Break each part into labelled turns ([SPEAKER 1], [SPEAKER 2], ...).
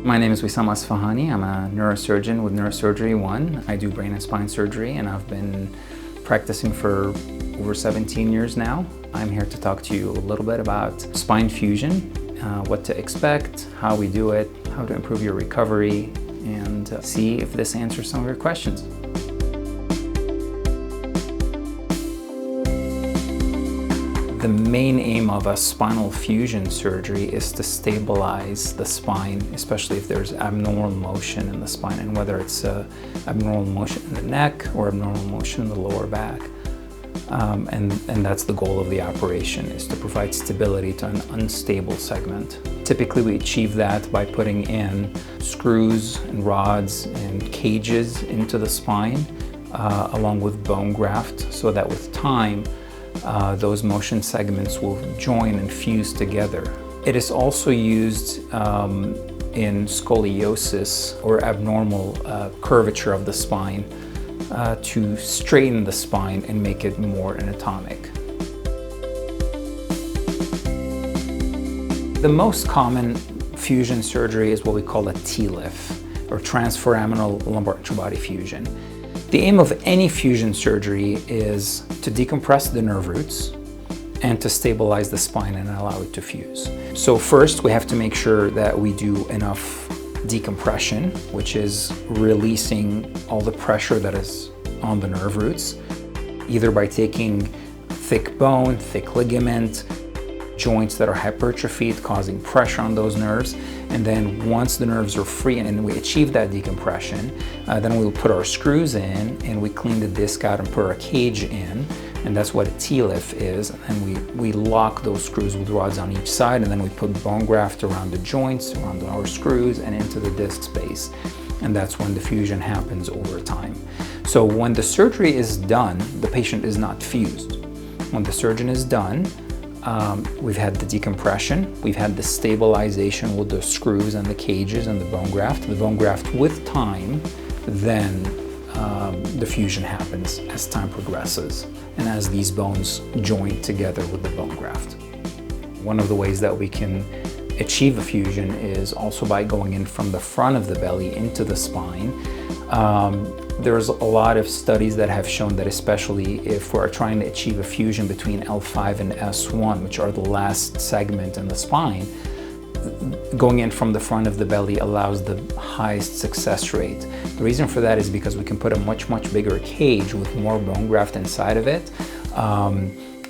[SPEAKER 1] My name is Wisam Asfahani. I'm a neurosurgeon with Neurosurgery One. I do brain and spine surgery, and I've been practicing for over 17 years now. I'm here to talk to you a little bit about spine fusion, what to expect, how we do it, how to improve your recovery, and see if this answers some of your questions. The main aim of a spinal fusion surgery is to stabilize the spine, especially if there's abnormal motion in the spine, and whether it's abnormal motion in the neck or abnormal motion in the lower back. And that's the goal of the operation, is to provide stability to an unstable segment. Typically we achieve that by putting in screws and rods and cages into the spine, along with bone graft, so that with time those motion segments will join and fuse together. It is also used in scoliosis or abnormal curvature of the spine to straighten the spine and make it more anatomic. The most common fusion surgery is what we call a TLIF, or transforaminal lumbar interbody fusion. The aim of any fusion surgery is to decompress the nerve roots and to stabilize the spine and allow it to fuse. So first we have to make sure that we do enough decompression, which is releasing all the pressure that is on the nerve roots, either by taking thick bone, thick ligament, joints that are hypertrophied, causing pressure on those nerves. And then once the nerves are free and we achieve that decompression, then we'll put our screws in and we clean the disc out and put our cage in. And that's what a TLIF is. And we lock those screws with rods on each side, and then we put bone graft around the joints, around our screws, and into the disc space. And that's when the fusion happens over time. So when the surgery is done, the patient is not fused. When the surgeon is done, we've had the decompression, we've had the stabilization with the screws and the cages and the bone graft. The bone graft, with time, then the fusion happens as time progresses and as these bones join together with the bone graft. One of the ways that we can achieve a fusion is also by going in from the front of the belly into the spine. There's a lot of studies that have shown that, especially if we're trying to achieve a fusion between L5 and S1, which are the last segment in the spine, going in from the front of the belly allows the highest success rate. The reason for that is because we can put a much bigger cage with more bone graft inside of it.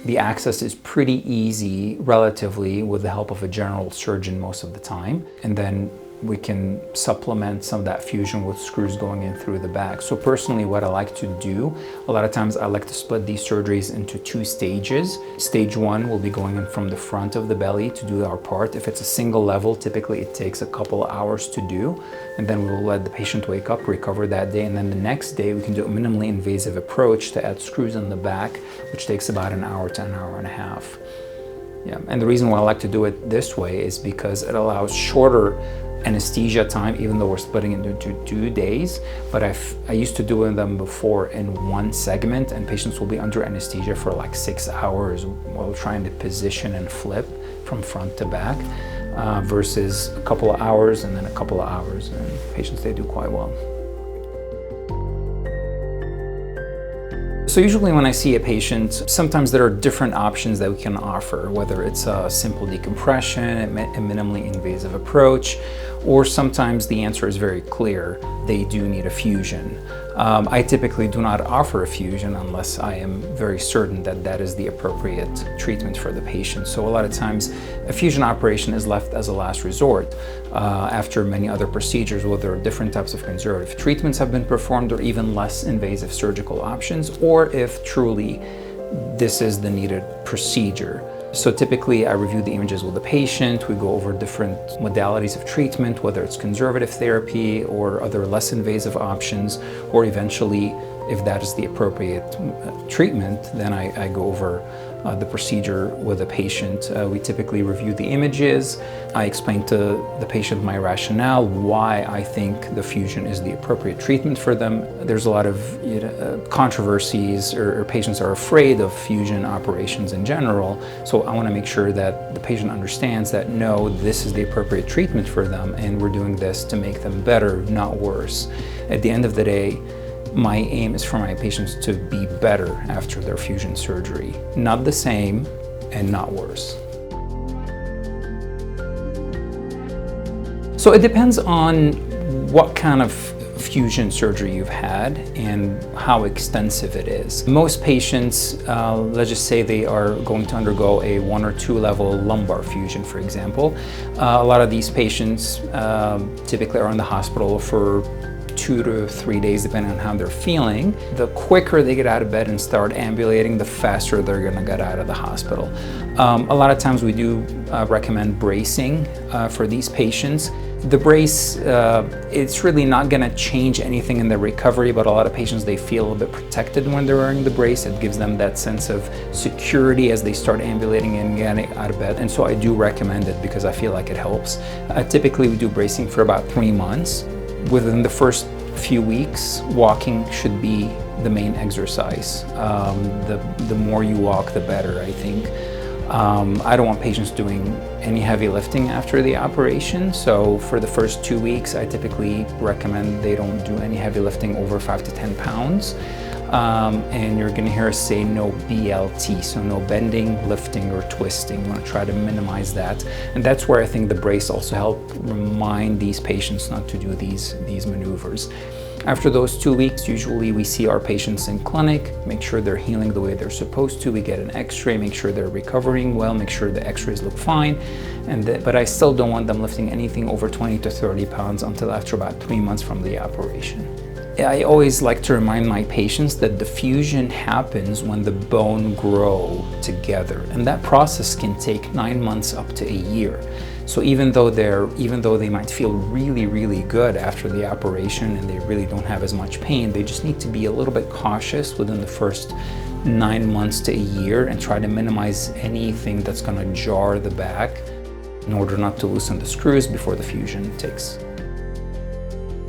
[SPEAKER 1] The access is pretty easy, relatively, with the help of a general surgeon most of the time. And then we can supplement some of that fusion with screws going in through the back. So personally, what I like to do, a lot of times I like to split these surgeries into 2 stages. Stage 1 will be going in from the front of the belly to do our part. If it's a single level, typically it takes a couple hours to do, and then we'll let the patient wake up, recover that day, and then the next day we can do a minimally invasive approach to add screws in the back, which takes about an hour to an hour and a half. Yeah, and the reason why I like to do it this way is because it allows shorter anesthesia time, even though we're splitting it into 2 days. But I used to do them before in one segment, and patients will be under anesthesia for like 6 hours while trying to position and flip from front to back, versus a couple of hours and then a couple of hours, and patients, they do quite well. So usually when I see a patient, sometimes there are different options that we can offer, whether it's a simple decompression, a minimally invasive approach, or sometimes the answer is very clear, they do need a fusion. I typically do not offer a fusion unless I am very certain that that is the appropriate treatment for the patient. So a lot of times a fusion operation is left as a last resort after many other procedures, where there are different types of conservative treatments have been performed, or even less invasive surgical options, or if truly this is the needed procedure. So typically I review the images with the patient, we go over different modalities of treatment, whether it's conservative therapy or other less invasive options, or eventually if that is the appropriate treatment, then I go over the procedure with the patient. We typically review the images. I explain to the patient my rationale, why I think the fusion is the appropriate treatment for them. There's a lot of controversies, or patients are afraid of fusion operations in general. So I want to make sure that the patient understands that no, this is the appropriate treatment for them, and we're doing this to make them better, not worse. At the end of the day, my aim is for my patients to be better after their fusion surgery. Not the same and not worse. So it depends on what kind of fusion surgery you've had and how extensive it is. Most patients, let's just say they are going to undergo a 1 or 2 level lumbar fusion, for example. A lot of these patients typically are in the hospital for 2 to 3 days, depending on how they're feeling. The quicker they get out of bed and start ambulating, the faster they're going to get out of the hospital. A lot of times we do recommend bracing for these patients. The brace, it's really not going to change anything in their recovery, but a lot of patients, they feel a bit protected when they're wearing the brace. It gives them that sense of security as they start ambulating and getting out of bed. And so I do recommend it because I feel like it helps. Typically we do bracing for about 3 months. Within the first few weeks, walking should be the main exercise. The more you walk, the better, I think. I don't want patients doing any heavy lifting after the operation, so for the first 2 weeks, I typically recommend they don't do any heavy lifting over 5 to 10 pounds. And you're going to hear us say no BLT, so no bending, lifting, or twisting. We want to try to minimize that. And that's where I think the brace also helps remind these patients not to do these maneuvers. After those 2 weeks, usually we see our patients in clinic, make sure they're healing the way they're supposed to. We get an x-ray, make sure they're recovering well, make sure the x-rays look fine. But I still don't want them lifting anything over 20 to 30 pounds until after about 3 months from the operation. I always like to remind my patients that the fusion happens when the bone grow together, and that process can take 9 months up to a year. So even though they might feel really, really good after the operation and they really don't have as much pain, they just need to be a little bit cautious within the first 9 months to a year and try to minimize anything that's going to jar the back in order not to loosen the screws before the fusion takes.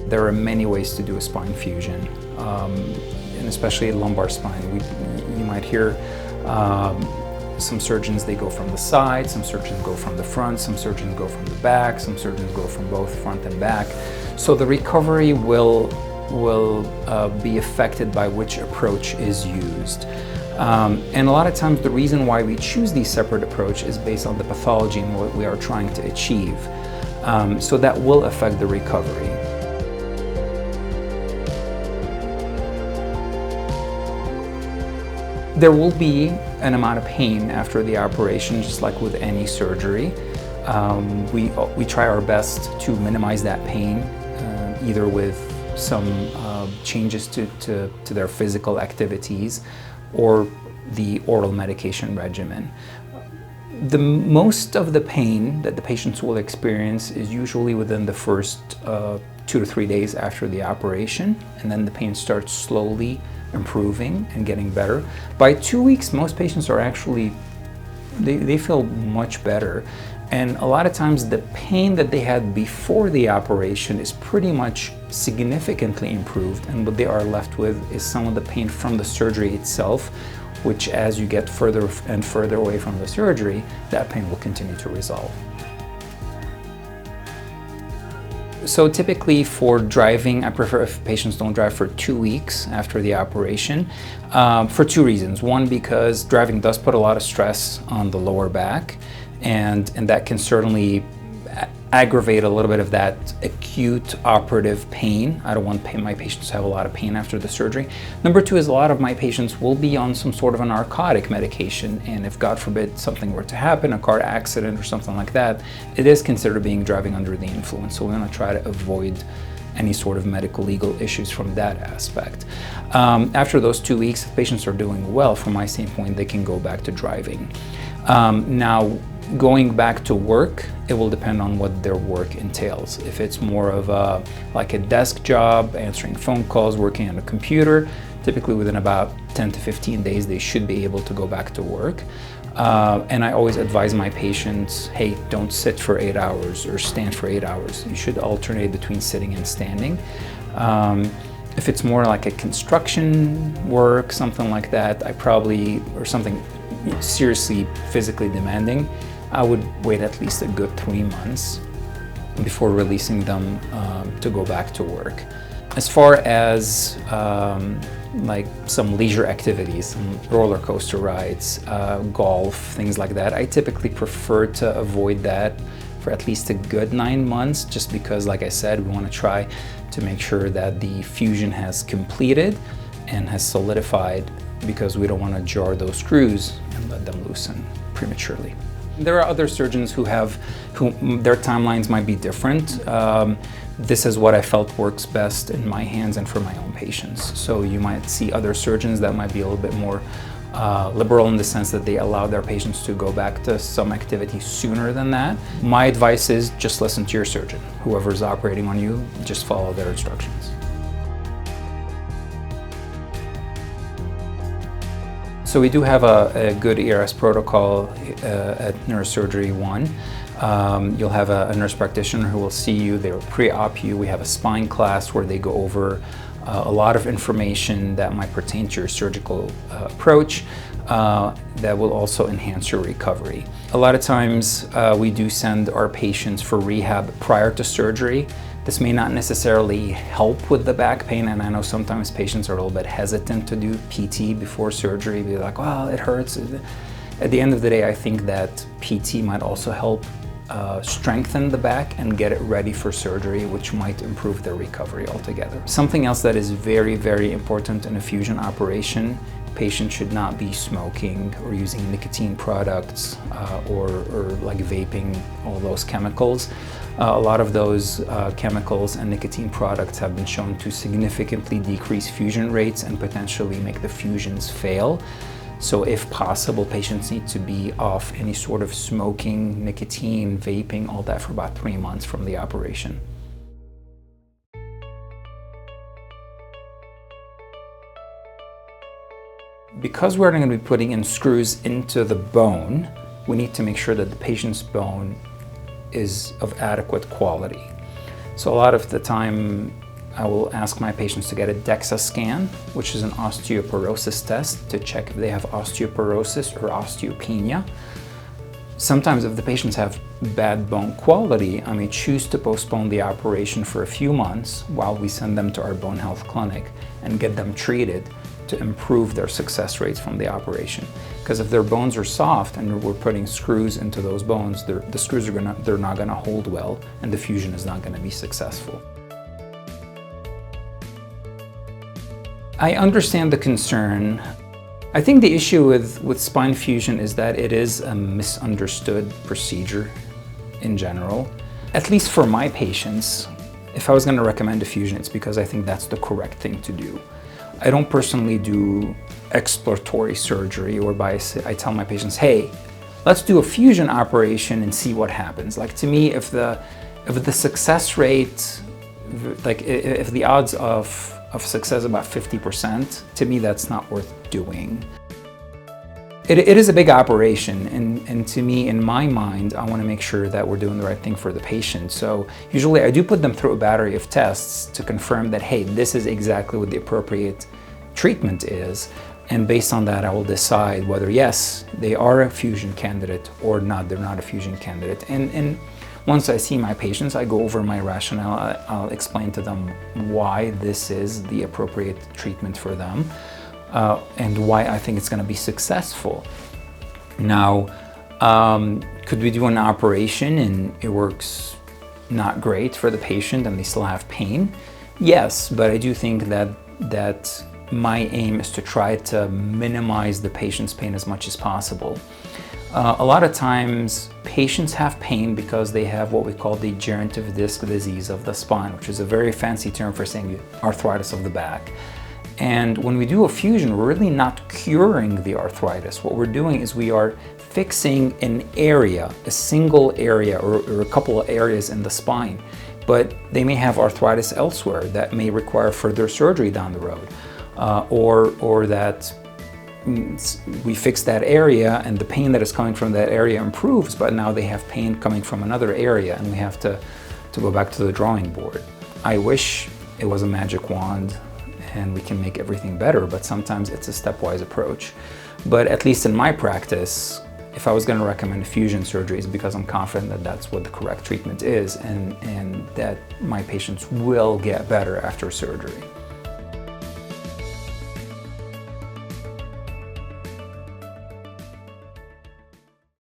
[SPEAKER 1] There are many ways to do a spine fusion, and especially lumbar spine. You might hear some surgeons, they go from the side, some surgeons go from the front, some surgeons go from the back, some surgeons go from both front and back. So the recovery will be affected by which approach is used. And a lot of times the reason why we choose these separate approaches is based on the pathology and what we are trying to achieve. So that will affect the recovery. There will be an amount of pain after the operation, just like with any surgery. We try our best to minimize that pain, either with some changes to their physical activities or the oral medication regimen. Most of the pain that the patients will experience is usually within the first 2 to 3 days after the operation, and then the pain starts slowly improving and getting better. By 2 weeks, most patients are actually, they feel much better. And a lot of times the pain that they had before the operation is pretty much significantly improved, and what they are left with is some of the pain from the surgery itself, which as you get further and further away from the surgery, that pain will continue to resolve. So typically for driving, I prefer if patients don't drive for 2 weeks after the operation, for 2 reasons. One, because driving does put a lot of stress on the lower back, and that can certainly aggravate a little bit of that acute operative pain. I don't want my patients to have a lot of pain after the surgery. Number 2 is a lot of my patients will be on some sort of a narcotic medication, and if God forbid something were to happen, a car accident or something like that, it is considered being driving under the influence. So we're going to try to avoid any sort of medical legal issues from that aspect. After those 2 weeks, if patients are doing well, from my standpoint, they can go back to driving. Now, going back to work, it will depend on what their work entails. If it's more of like a desk job, answering phone calls, working on a computer, Typically within about 10 to 15 days, they should be able to go back to work. And I always advise my patients, hey, don't sit for 8 hours or stand for 8 hours. You should alternate between sitting and standing. If it's more like a construction work, something like that, or something seriously physically demanding, I would wait at least a good 3 months before releasing them to go back to work. As far as like some leisure activities, some roller coaster rides, golf, things like that, I typically prefer to avoid that for at least a good 9 months, just because, like I said, we want to try to make sure that the fusion has completed and has solidified, because we don't want to jar those screws and let them loosen prematurely. There are other surgeons who their timelines might be different. This is what I felt works best in my hands and for my own patients. So you might see other surgeons that might be a little bit more liberal in the sense that they allow their patients to go back to some activity sooner than that. My advice is just listen to your surgeon. Whoever's operating on you, just follow their instructions. So we do have a good ERS protocol at Neurosurgery One. You'll have a nurse practitioner who will see you, they will pre-op you. We have a spine class where they go over a lot of information that might pertain to your surgical approach that will also enhance your recovery. A lot of times we do send our patients for rehab prior to surgery. This may not necessarily help with the back pain, and I know sometimes patients are a little bit hesitant to do PT before surgery, be like, well, it hurts. At the end of the day, I think that PT might also help strengthen the back and get it ready for surgery, which might improve their recovery altogether. Something else that is very, very important in a fusion operation: patients should not be smoking or using nicotine products or like vaping, all those chemicals. A lot of those chemicals and nicotine products have been shown to significantly decrease fusion rates and potentially make the fusions fail. So if possible, patients need to be off any sort of smoking, nicotine, vaping, all that for about 3 months from the operation. Because we're going to be putting in screws into the bone, we need to make sure that the patient's bone is of adequate quality. So a lot of the time, I will ask my patients to get a DEXA scan, which is an osteoporosis test to check if they have osteoporosis or osteopenia. Sometimes if the patients have bad bone quality, I may choose to postpone the operation for a few months while we send them to our bone health clinic and get them treated to improve their success rates from the operation. Because if their bones are soft and we're putting screws into those bones, the screws they're not gonna hold well, and the fusion is not gonna be successful. I understand the concern. I think the issue with spine fusion is that it is a misunderstood procedure in general. At least for my patients, if I was going to recommend a fusion, it's because I think that's the correct thing to do. I don't personally do exploratory surgery whereby I tell my patients, hey, let's do a fusion operation and see what happens. Like, to me, if the success rate, like if the odds of success about 50%, to me that's not worth doing. It is a big operation, and to me, in my mind, I want to make sure that we're doing the right thing for the patient. So usually I do put them through a battery of tests to confirm that, hey, this is exactly what the appropriate treatment is, and based on that I will decide whether yes, they are a fusion candidate or not, they're not a fusion candidate. And once I see my patients, I go over my rationale. I'll explain to them why this is the appropriate treatment for them and why I think it's going to be successful. Now, could we do an operation and it works not great for the patient and they still have pain? Yes, but I do think that my aim is to try to minimize the patient's pain as much as possible. A lot of times patients have pain because they have what we call degenerative disc disease of the spine, which is a very fancy term for saying arthritis of the back. And when we do a fusion, we're really not curing the arthritis. What we're doing is we are fixing an area, a single area or a couple of areas in the spine, but they may have arthritis elsewhere that may require further surgery down the road. or that we fix that area and the pain that is coming from that area improves, but now they have pain coming from another area and we have to go back to the drawing board. I wish it was a magic wand and we can make everything better, but sometimes it's a stepwise approach. But at least in my practice, if I was going to recommend fusion surgery, it's because I'm confident that that's what the correct treatment is and that my patients will get better after surgery.